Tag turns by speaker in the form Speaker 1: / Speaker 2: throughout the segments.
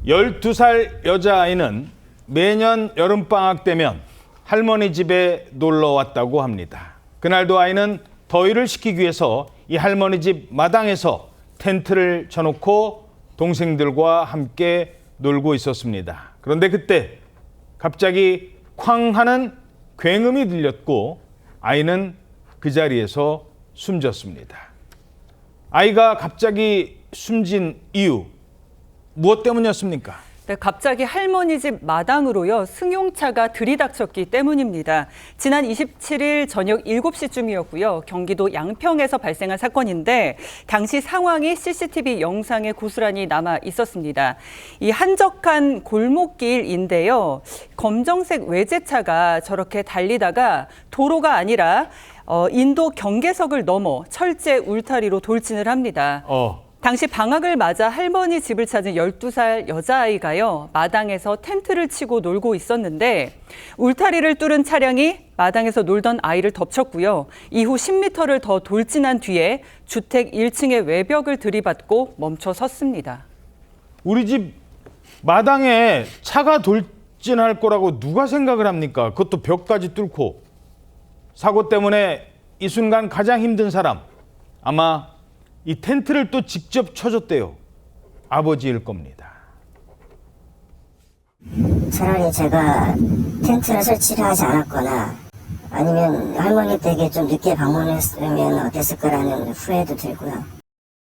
Speaker 1: 12살 여자아이는 매년 여름방학 되면 할머니 집에 놀러 왔다고 합니다. 그날도 아이는 더위를 식히기 위해서 이 할머니 집 마당에서 텐트를 쳐놓고 동생들과 함께 놀고 있었습니다. 그런데 그때 갑자기 쾅 하는 굉음이 들렸고 아이는 그 자리에서 숨졌습니다. 아이가 갑자기 숨진 이유, 무엇 때문이었습니까?
Speaker 2: 네, 갑자기 할머니 집 마당으로요, 승용차가 들이닥쳤기 때문입니다. 지난 27일 저녁 7시쯤이었고요. 경기도 양평에서 발생한 사건인데 당시 상황이 CCTV 영상에 고스란히 남아 있었습니다. 이 한적한 골목길인데요. 검정색 외제차가 저렇게 달리다가 도로가 아니라 인도 경계석을 넘어 철제 울타리로 돌진을 합니다. 당시 방학을 맞아 할머니 집을 찾은 12살 여자아이가요, 마당에서 텐트를 치고 놀고 있었는데 울타리를 뚫은 차량이 마당에서 놀던 아이를 덮쳤고요. 이후 10m를 더 돌진한 뒤에 주택 1층의 외벽을 들이받고 멈춰 섰습니다.
Speaker 1: 우리 집 마당에 차가 돌진할 거라고 누가 생각을 합니까? 그것도 벽까지 뚫고. 사고 때문에 이 순간 가장 힘든 사람, 아마 이 텐트를 또 직접 쳐줬대요. 아버지일 겁니다.
Speaker 3: 차라리 제가 텐트를 설치를 하지 않았거나 아니면 할머니 댁에 좀 늦게 방문했으면 어땠을까라는 후회도 들고요.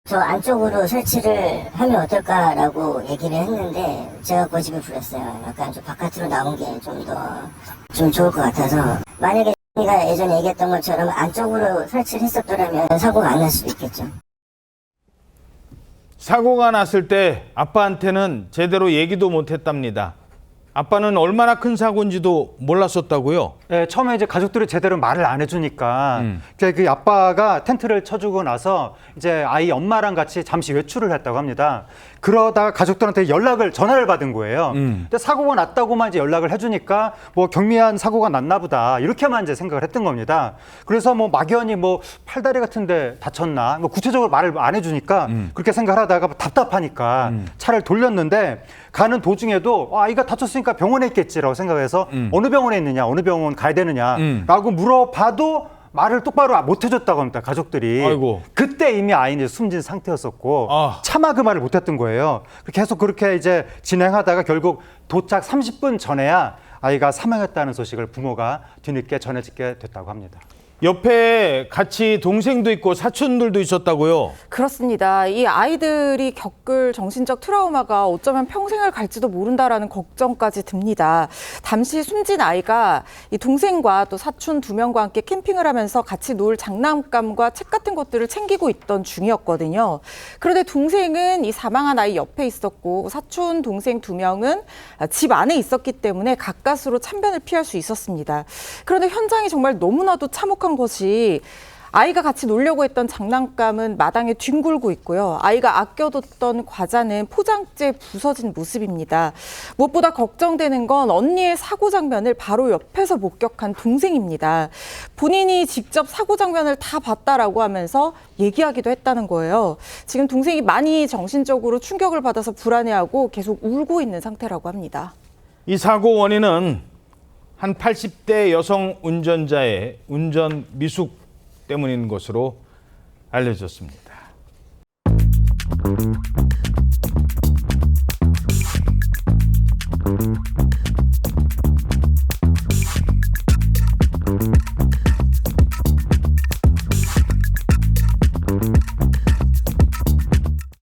Speaker 3: 저 안쪽으로 설치를 하면 어떨까라고 얘기를 했는데 제가 고집을 부렸어요. 약간 좀 바깥으로 나온 게 좀 좋을 것 같아서, 만약에 제가 예전에 얘기했던 것처럼 안쪽으로 설치를 했었더라면 사고가 안 날 수도 있겠죠.
Speaker 1: 사고가 났을 때 아빠한테는 제대로 얘기도 못했답니다. 아빠는 얼마나 큰 사고인지도 몰랐었다고요?
Speaker 4: 네, 처음에 이제 가족들이 제대로 말을 안 해주니까 그 아빠가 텐트를 쳐주고 나서 이제 아이 엄마랑 같이 잠시 외출을 했다고 합니다. 그러다가 가족들한테 전화를 받은 거예요. 근데 사고가 났다고만 이제 연락을 해주니까 뭐 경미한 사고가 났나 보다 이렇게만 이제 생각을 했던 겁니다. 그래서 뭐 막연히 뭐 팔다리 같은데 다쳤나 뭐 구체적으로 말을 안 해주니까 그렇게 생각을 하다가 답답하니까 차를 돌렸는데 가는 도중에도 아이가 다쳤으니까 병원에 있겠지라고 생각해서 어느 병원에 있느냐, 어느 병원 가야 되느냐라고 물어봐도 말을 똑바로 못 해줬다고 합니다, 가족들이.
Speaker 1: 아이고.
Speaker 4: 그때 이미 아이는 숨진 상태였었고 차마 그 말을 못했던 거예요. 계속 그렇게 이제 진행하다가 결국 도착 30분 전에야 아이가 사망했다는 소식을 부모가 뒤늦게 전해지게 됐다고 합니다.
Speaker 1: 옆에 같이 동생도 있고 사촌들도 있었다고요?
Speaker 5: 그렇습니다. 이 아이들이 겪을 정신적 트라우마가 어쩌면 평생을 갈지도 모른다라는 걱정까지 듭니다. 당시 숨진 아이가 이 동생과 또 사촌 2명과 함께 캠핑을 하면서 같이 놀 장난감과 책 같은 것들을 챙기고 있던 중이었거든요. 그런데 동생은 이 사망한 아이 옆에 있었고 사촌 동생 2명은 집 안에 있었기 때문에 가까스로 참변을 피할 수 있었습니다. 그런데 현장이 정말 너무나도 참혹한 것이 아이가 같이 놀려고 했던 장난감은 마당에 뒹굴고 있고요. 아이가 아껴뒀던 과자는 포장재 부서진 모습입니다. 무엇보다 걱정되는 건 언니의 사고 장면을 바로 옆에서 목격한 동생입니다. 본인이 직접 사고 장면을 다 봤다라고 하면서 얘기하기도 했다는 거예요. 지금 동생이 많이 정신적으로 충격을 받아서 불안해하고 계속 울고 있는 상태라고 합니다.
Speaker 1: 이 사고 원인은 한 80대 여성 운전자의 운전 미숙 때문인 것으로 알려졌습니다.